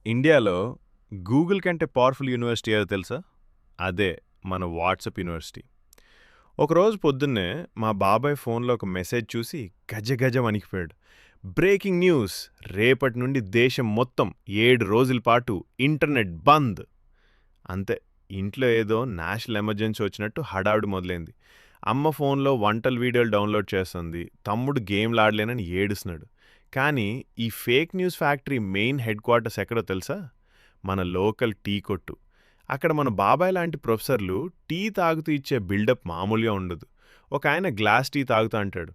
ఇండియాలో గూగుల్ కంటే powerful university ఏదో తెలుసా? అదే మన వాట్సాప్ యూనివర్సిటీ. ఒకరోజు పొద్దున్నే మా బాబాయ్ ఫోన్లో ఒక మెసేజ్ చూసి గజ వణికిపోయాడు. Breaking news! రేపటి నుండి దేశం మొత్తం 7 రోజుల పాటు ఇంటర్నెట్ బంద్. అంతే, ఇంట్లో ఏదో నేషనల్ ఎమర్జెన్సీ వచ్చినట్టు హడావుడి మొదలైంది. అమ్మ ఫోన్లో వంటల వీడియోలు డౌన్లోడ్ చేస్తుంది. తమ్ముడు గేమ్లు ఆడలేనని ఏడుస్తున్నాడు. కానీ ఈ fake news factory main head quarters ఎక్కడో తెలుసా? మన లోకల్ టీ కొట్టు. అక్కడ మన బాబాయ్ లాంటి ప్రొఫెసర్లు టీ తాగుతూ ఇచ్చే బిల్డప్ మామూలుగా ఉండదు. ఒక ఆయన గ్లాస్ టీ తాగుతూ అంటాడు,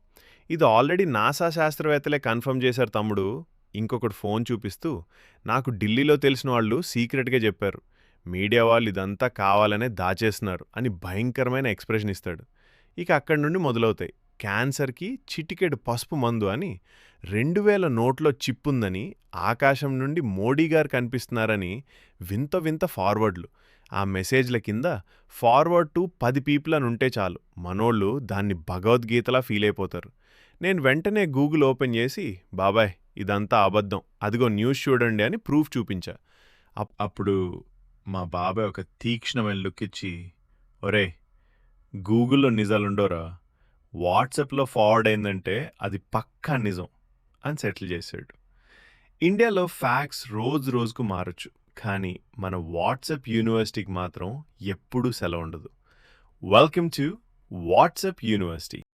ఇది ఆల్రెడీ నాసా శాస్త్రవేత్తలే కన్ఫర్మ్ చేశారు తమ్ముడు. ఇంకొకటి ఫోన్ చూపిస్తూ, నాకు ఢిల్లీలో తెలిసిన వాళ్ళు సీక్రెట్గా చెప్పారు, మీడియా వాళ్ళు ఇదంతా కావాలనే దాచేస్తున్నారు అని భయంకరమైన ఎక్స్ప్రెషన్ ఇస్తాడు. ఇక అక్కడి నుండి మొదలవుతాయి. క్యాన్సర్కి చిటికెడు పసుపు మందు అని, 2000 నోట్లో చిప్పుందని, ఆకాశం నుండి మోడీ గారు కనిపిస్తున్నారని వింత వింత ఫార్వర్డ్లు. ఆ మెసేజ్ల కింద ఫార్వర్డ్ టు 10 పీపుల్ అని ఉంటే చాలు, మనోళ్ళు దాన్ని భగవద్గీతలా ఫీల్ అయిపోతారు. నేను వెంటనే గూగుల్ ఓపెన్ చేసి, బాబాయ్ ఇదంతా అబద్ధం, అదిగో న్యూస్ చూడండి అని ప్రూఫ్ చూపించా. అప్పుడు మా బాబాయ్ ఒక తీక్ష్ణమైన లుక్ ఇచ్చి, ఒరే, గూగుల్లో నిజాలుండోరా, వాట్సాప్లో ఫార్వర్డ్ అయిందంటే అది పక్కా నిజం అని సెటిల్ చేశాడు. ఇండియాలో ఫ్యాక్ట్స్ రోజు రోజుకు మారచ్చు, కానీ మన వాట్సాప్ యూనివర్సిటీకి మాత్రం ఎప్పుడూ సెలవు ఉండదు. Welcome to WhatsApp university.